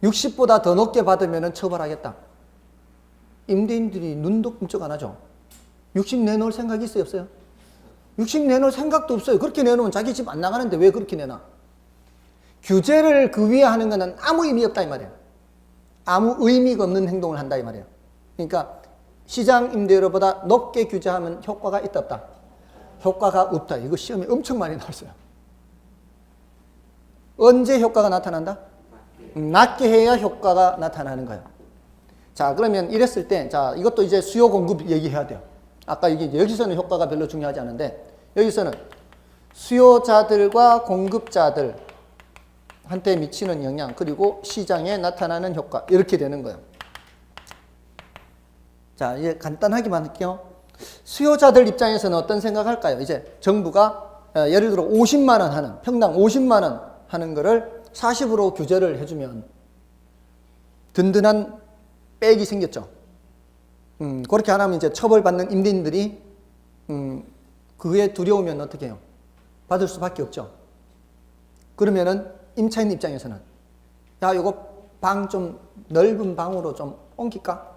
60보다 더 높게 받으면 처벌하겠다. 임대인들이 눈도 끔찍 안 하죠. 60 내놓을 생각이 있어요, 없어요? 60 내놓을 생각도 없어요. 그렇게 내놓으면 자기 집 안 나가는데 왜 그렇게 내놔? 규제를 그 위에 하는 것은 아무 의미 없다 이 말이에요. 아무 의미가 없는 행동을 한다 이 말이에요. 그러니까 시장 임대료보다 높게 규제하면 효과가 있다 없다? 효과가 없다. 이거 시험에 엄청 많이 나왔어요. 언제 효과가 나타난다? 낮게 해야 효과가 나타나는 거예요. 자, 그러면 이랬을 때, 자, 이것도 이제 수요 공급 얘기해야 돼요. 아까 이게 여기서는 효과가 별로 중요하지 않은데, 여기서는 수요자들과 공급자들 한테 미치는 영향, 그리고 시장에 나타나는 효과, 이렇게 되는 거예요. 자, 이제 간단하게만 할게요. 수요자들 입장에서는 어떤 생각할까요? 이제 정부가 예를 들어 50만 원 하는, 평당 50만 원 하는 거를 40으로 규제를 해주면 든든한 백이 생겼죠. 그렇게 안 하면 이제 처벌받는 임대인들이 그게 두려우면 어떻게 해요? 받을 수밖에 없죠. 그러면은 임차인 입장에서는 야, 이거 방 좀 넓은 방으로 좀 옮길까?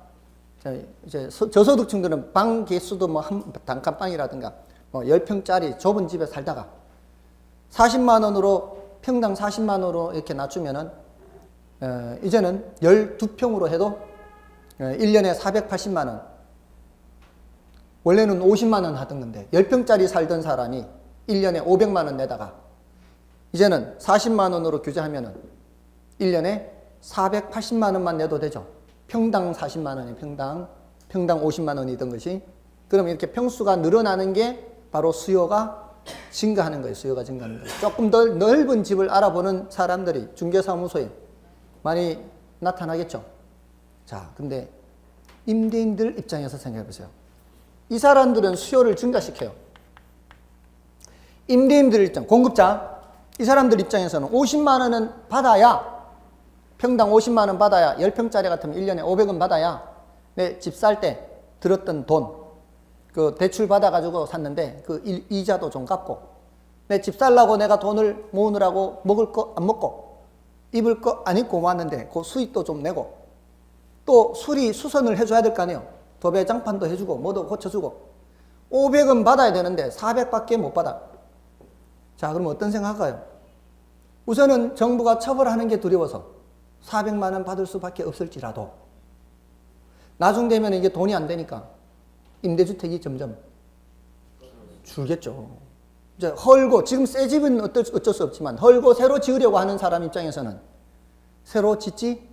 이제 저소득층들은 방 개수도 뭐 한 단칸방이라든가 뭐 10평짜리 좁은 집에 살다가 40만 원으로 평당 40만 원으로 이렇게 낮추면은 이제는 12평으로 해도 1년에 480만 원. 원래는 50만 원 하던 건데 10평짜리 살던 사람이 1년에 500만 원 내다가 이제는 40만 원으로 규제하면은 1년에 480만 원만 내도 되죠. 평당 40만 원이 평당 50만 원이던 것이. 그럼 이렇게 평수가 늘어나는 게 바로 수요가 증가하는 거예요. 수요가 증가하는 거예요. 조금 더 넓은 집을 알아보는 사람들이 중개사무소에 많이 나타나겠죠. 자, 근데 임대인들 입장에서 생각해 보세요. 이 사람들은 수요를 증가시켜요. 임대인들 입장, 공급자, 이 사람들 입장에서는 50만 원은 받아야, 평당 50만 원 받아야, 10평짜리 같으면 1년에 500원 받아야 내 집 살 때 들었던 돈, 그 대출 받아가지고 샀는데 그 이자도 좀 갚고, 내 집 살라고 내가 돈을 모으느라고 먹을 거 안 먹고, 입을 거 안 입고 모았는데 그 수익도 좀 내고, 또 수선을 해줘야 될 거 아니에요. 도배장판도 해주고 뭐도 고쳐주고 500원 받아야 되는데 400밖에 못 받아. 자, 그럼 어떤 생각할까요? 우선은 정부가 처벌하는 게 두려워서 400만 원 받을 수밖에 없을지라도 나중 되면 이게 돈이 안 되니까 임대주택이 점점 줄겠죠. 이제 헐고, 지금 새 집은 어쩔 수 없지만 헐고 새로 지으려고 하는 사람 입장에서는 새로 짓지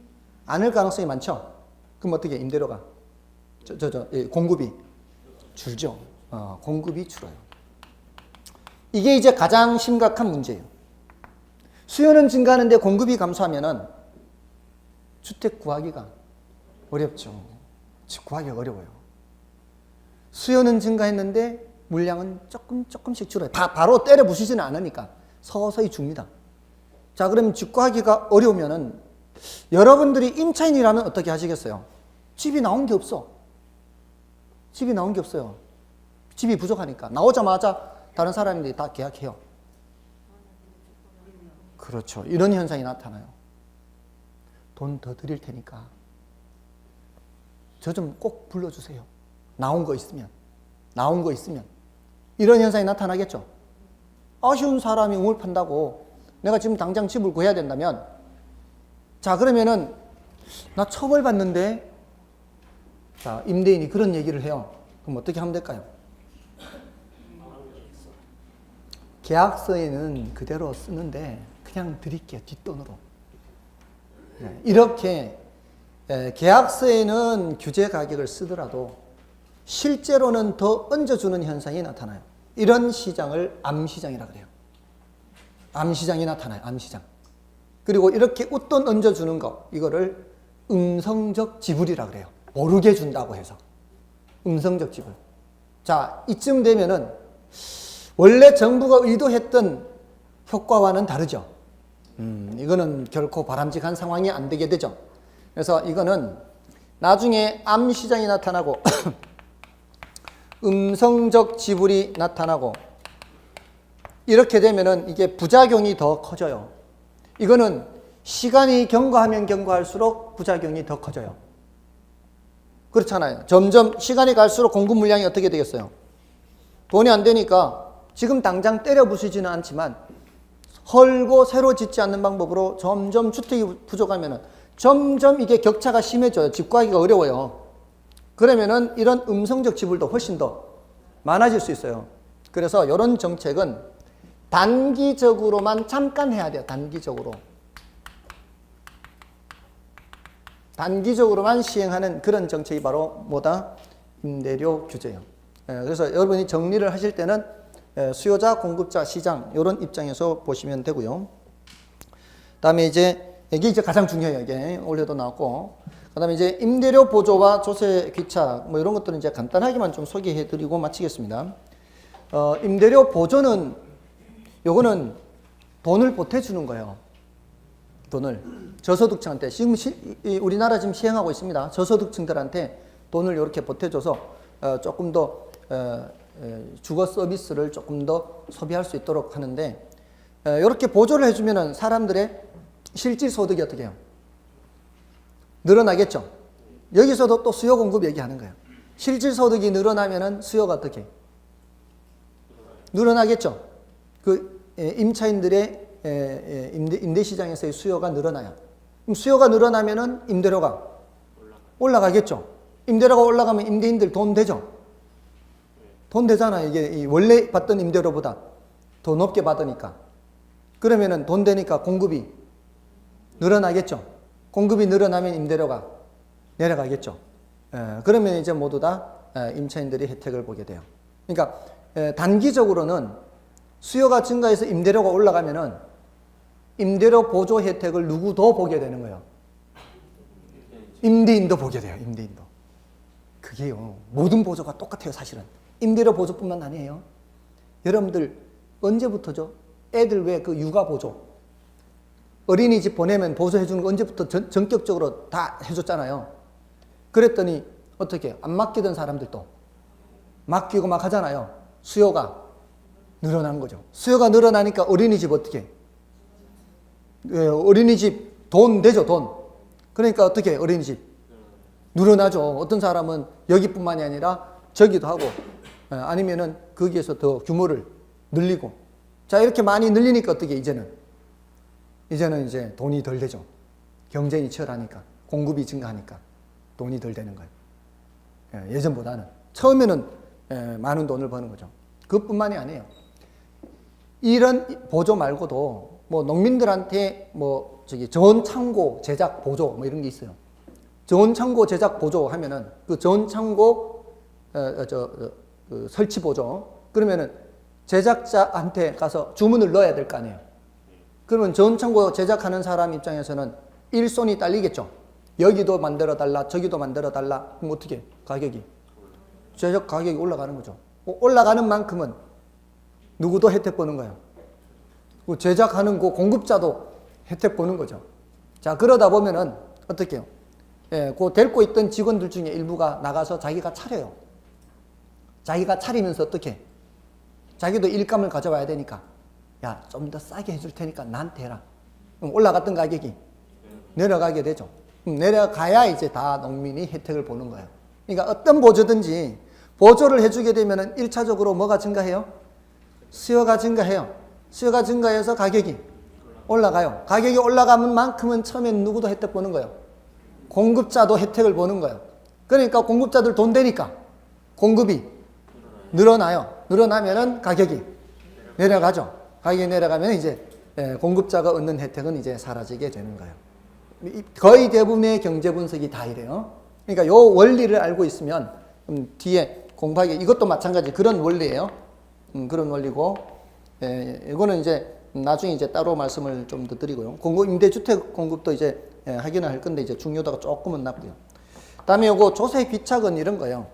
않을 가능성이 많죠. 그럼 어떻게 임대료가 공급이 줄죠. 공급이 줄어요. 이게 이제 가장 심각한 문제예요. 수요는 증가하는데 공급이 감소하면은 주택 구하기가 어렵죠. 집 구하기가 어려워요. 수요는 증가했는데 물량은 조금씩 줄어요. 바로 때려 부수지는 않으니까 서서히 줍니다. 자, 그러면 집 구하기가 어려우면은 여러분들이 임차인이라면 어떻게 하시겠어요? 집이 나온 게 없어. 집이 나온 게 없어요. 집이 부족하니까. 나오자마자 다른 사람들이 다 계약해요. 그렇죠. 이런 현상이 나타나요. 돈 더 드릴 테니까 저 좀 꼭 불러주세요. 나온 거 있으면. 이런 현상이 나타나겠죠. 아쉬운 사람이 우물 판다고 내가 지금 당장 집을 구해야 된다면, 자, 그러면은 나 처벌받는데, 자, 임대인이 그런 얘기를 해요. 그럼 어떻게 하면 될까요? 계약서에는 그대로 쓰는데 그냥 드릴게요, 뒷돈으로. 이렇게 계약서에는 규제 가격을 쓰더라도 실제로는 더 얹어주는 현상이 나타나요. 이런 시장을 암시장이라 그래요. 암시장이 나타나요. 암시장. 그리고 이렇게 웃돈 얹어주는 거, 이거를 음성적 지불이라 그래요. 모르게 준다고 해서. 음성적 지불. 자, 이쯤 되면은 원래 정부가 의도했던 효과와는 다르죠. 이거는 결코 바람직한 상황이 안 되게 되죠. 그래서 이거는 나중에 암시장이 나타나고 음성적 지불이 나타나고 이렇게 되면은 이게 부작용이 더 커져요. 이거는 시간이 경과하면 경과할수록 부작용이 더 커져요. 그렇잖아요. 점점 시간이 갈수록 공급 물량이 어떻게 되겠어요? 돈이 안 되니까 지금 당장 때려 부수지는 않지만 헐고 새로 짓지 않는 방법으로 점점 주택이 부족하면은 점점 이게 격차가 심해져요. 집 구하기가 어려워요. 그러면은 이런 음성적 지불도 훨씬 더 많아질 수 있어요. 그래서 이런 정책은 단기적으로만 잠깐 해야 돼요. 단기적으로만 시행하는 그런 정책이 바로 뭐다? 임대료 규제예요. 그래서 여러분이 정리를 하실 때는 수요자, 공급자, 시장 이런 입장에서 보시면 되고요. 그다음에 이게 이제 가장 중요해요. 이게 올해도 나왔고, 그다음에 이제 임대료 보조와 조세 귀착 뭐 이런 것들은 이제 간단하게만 좀 소개해드리고 마치겠습니다. 임대료 보조는 요거는 돈을 보태주는 거예요. 돈을 저소득층한테 지금 우리나라 지금 시행하고 있습니다. 저소득층들한테 돈을 이렇게 보태줘서 조금 더 주거 서비스를 조금 더 소비할 수 있도록 하는데, 이렇게 보조를 해주면은 사람들의 실질 소득이 어떻게 해요? 늘어나겠죠. 여기서도 또 수요 공급 얘기하는 거예요. 실질 소득이 늘어나면은 수요가 어떻게? 늘어나겠죠. 그 임차인들의 임대 시장에서의 수요가 늘어나요. 그럼 수요가 늘어나면은 임대료가 올라가겠죠. 임대료가 올라가면 임대인들 돈 되죠. 돈 되잖아요. 이게 원래 받던 임대료보다 더 높게 받으니까. 그러면은 돈 되니까 공급이 늘어나겠죠. 공급이 늘어나면 임대료가 내려가겠죠. 그러면 이제 모두 다 임차인들이 혜택을 보게 돼요. 그러니까 단기적으로는 수요가 증가해서 임대료가 올라가면은 임대료 보조 혜택을 누구도 보게 되는 거예요. 임대인도 보게 돼요. 임대인도. 그게요. 모든 보조가 똑같아요. 사실은. 임대료 보조뿐만 아니에요. 여러분들 언제부터죠? 애들 왜 그 육아 보조, 어린이집 보내면 보조해 주는 거 언제부터 전격적으로 다 해줬잖아요. 그랬더니 어떻게 안 맡기던 사람들도 맡기고 막 하잖아요. 수요가 늘어난 거죠. 수요가 늘어나니까 어린이집 어떻게? 어린이집 돈 되죠, 돈. 그러니까 어떻게 어린이집 늘어나죠. 어떤 사람은 여기뿐만이 아니라 저기도 하고, 아니면은 거기에서 더 규모를 늘리고. 자, 이렇게 많이 늘리니까 어떻게 이제는 이제 돈이 덜 되죠. 경쟁이 치열하니까, 공급이 증가하니까 돈이 덜 되는 거예요. 예전보다는. 처음에는 많은 돈을 버는 거죠. 그것뿐만이 아니에요. 이런 보조 말고도 뭐 농민들한테 뭐 저온 창고 제작 보조 뭐 이런 게 있어요. 저온 창고 제작 보조 하면은 그 저온 창고 그 설치 보조, 그러면은 제작자한테 가서 주문을 넣어야 될 거 아니에요. 그러면 저온 창고 제작하는 사람 입장에서는 일손이 딸리겠죠. 여기도 만들어 달라, 저기도 만들어 달라. 그럼 어떻게 가격이? 제작 가격이 올라가는 거죠. 올라가는 만큼은 누구도 혜택 보는 거예요. 제작하는 그 공급자도 혜택 보는 거죠. 자, 그러다 보면은 어떻게 해요? 그 데리고 있던 직원들 중에 일부가 나가서 자기가 차려요. 자기가 차리면서 어떻게? 자기도 일감을 가져와야 되니까, 야, 좀 더 싸게 해줄 테니까 나한테 해라. 그럼 올라갔던 가격이 내려가게 되죠. 내려가야 이제 다 농민이 혜택을 보는 거예요. 그러니까 어떤 보조든지 보조를 해주게 되면 1차적으로 뭐가 증가해요? 수요가 증가해요. 수요가 증가해서 가격이 올라가요. 가격이 올라가는 만큼은 처음엔 누구도 혜택 보는 거예요. 공급자도 혜택을 보는 거예요. 그러니까 공급자들 돈 되니까 공급이 늘어나요. 늘어나면은 가격이 내려가죠. 가격이 내려가면 이제 공급자가 얻는 혜택은 이제 사라지게 되는 거예요. 거의 대부분의 경제 분석이 다 이래요. 그러니까 요 원리를 알고 있으면 뒤에 공부하기 이것도 마찬가지 그런 원리예요. 그런 원리고 이거는 이제 나중에 이제 따로 말씀을 좀 더 드리고요. 임대주택 공급도 이제 하기는 할 건데 이제 중요도가 조금은 낮고요. 그다음에 요거 조세 귀착은 이런 거예요.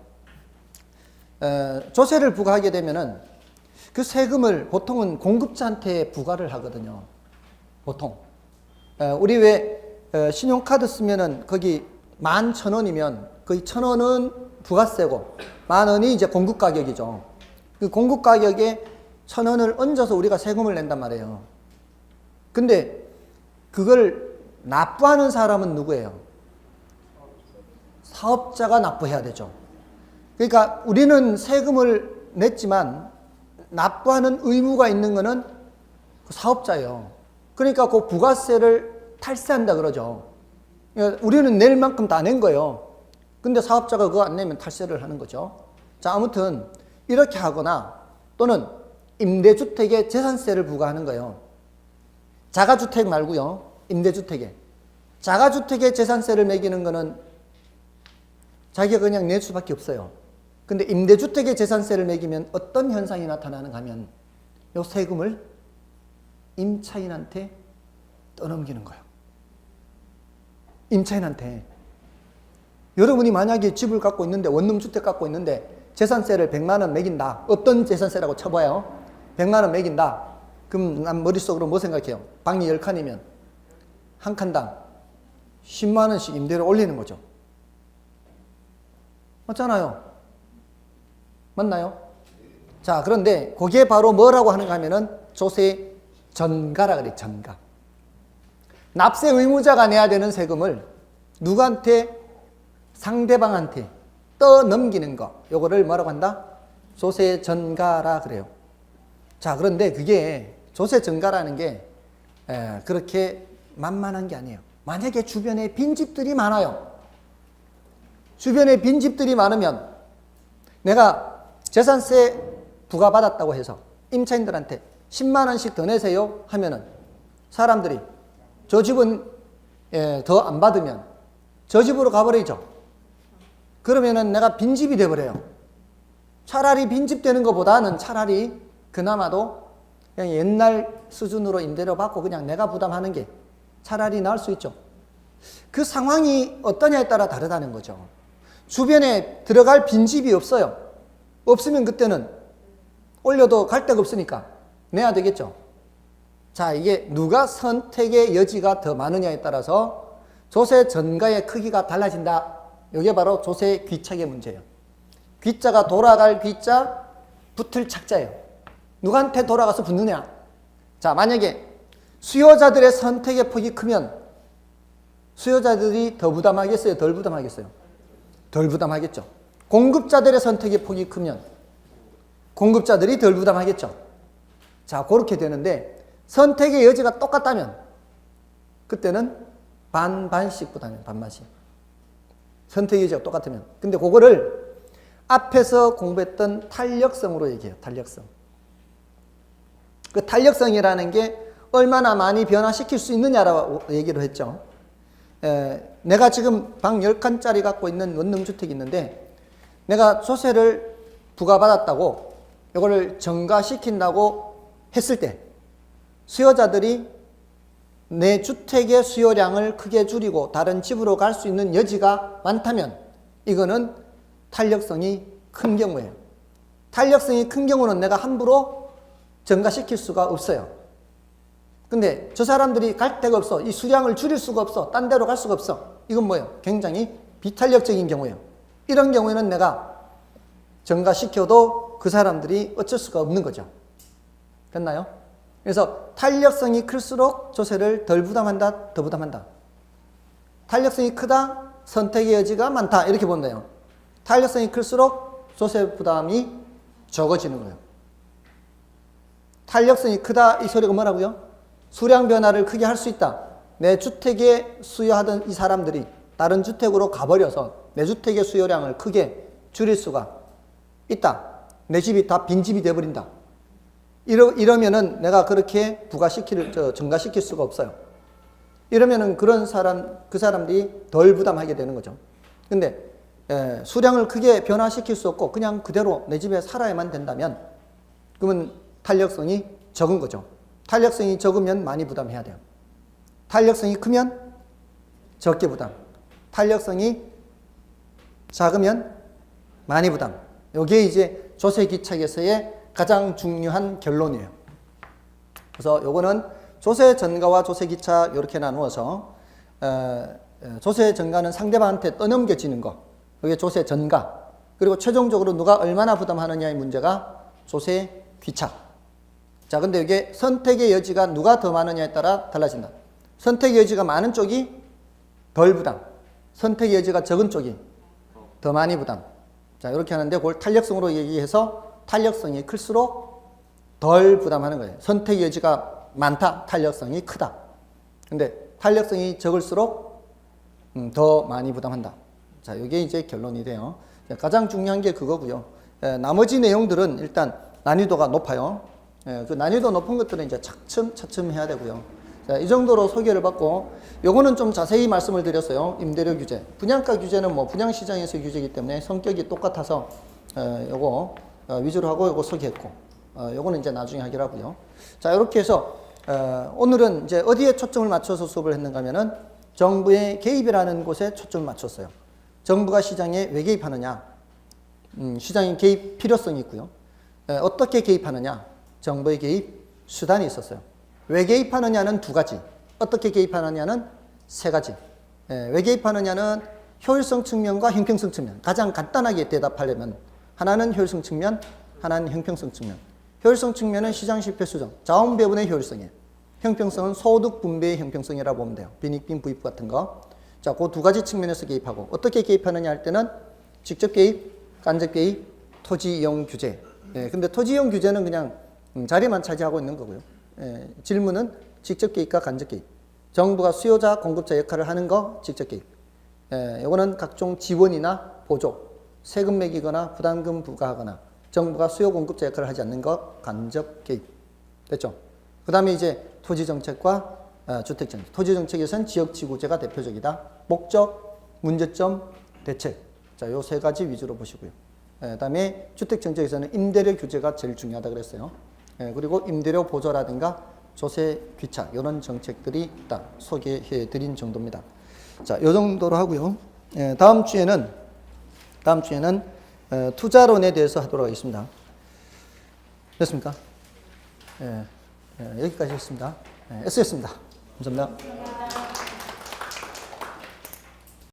조세를 부과하게 되면은 그 세금을 보통은 공급자한테 부과를 하거든요. 보통. 우리 왜 신용카드 쓰면은 거기 11,000원이면 거의 1,000원은 부가세고 10,000원이 이제 공급 가격이죠. 그 공급 가격에 1,000원을 얹어서 우리가 세금을 낸단 말이에요. 근데 그걸 납부하는 사람은 누구예요? 사업자가 납부해야 되죠. 그러니까 우리는 세금을 냈지만 납부하는 의무가 있는 거는 그 사업자예요. 그러니까 그 부가세를 탈세한다 그러죠. 그러니까 우리는 낼 만큼 다 낸 거예요. 근데 사업자가 그거 안 내면 탈세를 하는 거죠. 자, 아무튼 이렇게 하거나 또는 임대주택에 재산세를 부과하는 거예요. 자가주택 말고요. 임대주택에. 자가주택에 재산세를 매기는 거는 자기가 그냥 낼 수밖에 없어요. 근데 임대주택에 재산세를 매기면 어떤 현상이 나타나는가 하면 이 세금을 임차인한테 떠넘기는 거예요. 임차인한테. 여러분이 만약에 집을 갖고 있는데 원룸주택 갖고 있는데 재산세를 100만 원 매긴다. 어떤 재산세라고 쳐봐요. 100만 원 매긴다. 그럼 난 머릿속으로 뭐 생각해요? 방이 10칸이면 한 칸당 10만 원씩 임대료 올리는 거죠. 맞잖아요. 맞나요? 자, 그런데 그게 바로 뭐라고 하는가 하면은 조세 전가라 그래, 전가. 납세 의무자가 내야 되는 세금을 누구한테? 상대방한테 떠넘기는 거. 요거를 뭐라고 한다? 조세 전가라 그래요. 자, 그런데 그게 조세 전가라는 게 그렇게 만만한 게 아니에요. 만약에 주변에 빈집들이 많아요. 주변에 빈집들이 많으면 내가 재산세 부과받았다고 해서 임차인들한테 10만 원씩 더 내세요 하면은 사람들이 저 집은 더 안 받으면 저 집으로 가버리죠. 그러면은 내가 빈집이 돼버려요. 차라리 빈집 되는 것보다는 차라리 그나마도 그냥 옛날 수준으로 임대료 받고 그냥 내가 부담하는 게 차라리 나을 수 있죠. 그 상황이 어떠냐에 따라 다르다는 거죠. 주변에 들어갈 빈집이 없어요. 없으면 그때는 올려도 갈 데가 없으니까 내야 되겠죠. 자, 이게 누가 선택의 여지가 더 많으냐에 따라서 조세 전가의 크기가 달라진다. 이게 바로 조세 귀착의 문제예요. 귀자가 돌아갈 귀자, 붙을 착자예요. 누구한테 돌아가서 붙느냐. 자, 만약에 수요자들의 선택의 폭이 크면 수요자들이 더 부담하겠어요? 덜 부담하겠어요? 덜 부담하겠죠. 공급자들의 선택의 폭이 크면 공급자들이 덜 부담하겠죠. 자, 그렇게 되는데 선택의 여지가 똑같다면 그때는 반반씩 부담해요. 반반씩. 선택의 여지가 똑같으면. 근데 그거를 앞에서 공부했던 탄력성으로 얘기해요. 탄력성. 그 탄력성이라는 게 얼마나 많이 변화시킬 수 있느냐라고 얘기를 했죠. 내가 지금 방 10칸짜리 갖고 있는 원룸주택이 있는데 내가 조세를 부과받았다고 이거를 전가시킨다고 했을 때 수요자들이 내 주택의 수요량을 크게 줄이고 다른 집으로 갈 수 있는 여지가 많다면 이거는 탄력성이 큰 경우예요. 탄력성이 큰 경우는 내가 함부로 전가시킬 수가 없어요. 근데 저 사람들이 갈 데가 없어. 이 수량을 줄일 수가 없어. 딴 데로 갈 수가 없어. 이건 뭐예요? 굉장히 비탄력적인 경우예요. 이런 경우에는 내가 전가시켜도 그 사람들이 어쩔 수가 없는 거죠. 됐나요? 그래서 탄력성이 클수록 조세를 덜 부담한다, 더 부담한다. 탄력성이 크다, 선택의 여지가 많다. 이렇게 본대요. 탄력성이 클수록 조세 부담이 적어지는 거예요. 탄력성이 크다 이 소리가 뭐라고요? 수량 변화를 크게 할 수 있다. 내 주택에 수요하던 이 사람들이 다른 주택으로 가버려서 내 주택의 수요량을 크게 줄일 수가 있다. 내 집이 다 빈집이 돼버린다. 이러면은 내가 그렇게 증가시킬 수가 없어요. 이러면은 그 사람들이 덜 부담하게 되는 거죠. 근데 수량을 크게 변화시킬 수 없고 그냥 그대로 내 집에 살아야만 된다면 그러면 탄력성이 적은 거죠. 탄력성이 적으면 많이 부담해야 돼요. 탄력성이 크면 적게 부담. 탄력성이 작으면 많이 부담. 이게 이제 조세기착에서의 가장 중요한 결론이에요. 그래서 요거는 조세 전가와 조세기착 이렇게 나누어서 조세 전가는 상대방한테 떠넘겨지는 거. 이게 조세 전가. 그리고 최종적으로 누가 얼마나 부담하느냐의 문제가 조세 귀착. 자, 근데 이게 선택의 여지가 누가 더 많으냐에 따라 달라진다. 선택의 여지가 많은 쪽이 덜 부담. 선택의 여지가 적은 쪽이 더 많이 부담. 자, 이렇게 하는데 그걸 탄력성으로 얘기해서 탄력성이 클수록 덜 부담하는 거예요. 선택의 여지가 많다. 탄력성이 크다. 근데 탄력성이 적을수록 더 많이 부담한다. 자, 이게 이제 결론이 돼요. 가장 중요한 게 그거고요. 나머지 내용들은 일단 난이도가 높아요. 그 난이도 높은 것들은 이제 차츰 해야 되고요. 자, 이 정도로 소개를 받고 요거는 좀 자세히 말씀을 드렸어요. 임대료 규제. 분양가 규제는 뭐 분양시장에서 규제이기 때문에 성격이 똑같아서 요거 위주로 하고 요거 소개했고 요거는 이제 나중에 하기로 하고요. 자, 이렇게 해서 오늘은 이제 어디에 초점을 맞춰서 수업을 했는가 하면은 정부의 개입이라는 곳에 초점을 맞췄어요. 정부가 시장에 왜 개입하느냐? 시장의 개입 필요성이 있고요. 어떻게 개입하느냐? 정부의 개입 수단이 있었어요. 왜 개입하느냐는 두 가지. 어떻게 개입하느냐는 세 가지. 왜 개입하느냐는 효율성 측면과 형평성 측면. 가장 간단하게 대답하려면 하나는 효율성 측면, 하나는 형평성 측면. 효율성 측면은 시장 실패 수정, 자원 배분의 효율성이에요. 형평성은 소득 분배의 형평성이라고 보면 돼요. 빈익빈 부익부 같은 거. 자, 그 두 가지 측면에서 개입하고 어떻게 개입하느냐 할 때는 직접 개입, 간접 개입, 토지 이용 규제. 근데 토지 이용 규제는 그냥 자리만 차지하고 있는 거고요. 질문은 직접 개입과 간접 개입. 정부가 수요자, 공급자 역할을 하는 거 직접 개입. 이거는 각종 지원이나 보조, 세금 매기거나 부담금 부과하거나 정부가 수요 공급자 역할을 하지 않는 거 간접 개입. 됐죠? 그 다음에 이제 토지정책과 주택정책. 토지정책에서는 지역지구제가 대표적이다. 목적, 문제점, 대책. 자, 요 세 가지 위주로 보시고요. 그 다음에 주택정책에서는 임대료 규제가 제일 중요하다 그랬어요. 그리고 임대료 보조라든가 조세 귀착 이런 정책들이 있다. 소개해 드린 정도입니다. 자, 요 정도로 하고요. 다음 주에는 투자론에 대해서 하도록 하겠습니다. 됐습니까? 여기까지 했습니다. S였습니다. 감사합니다.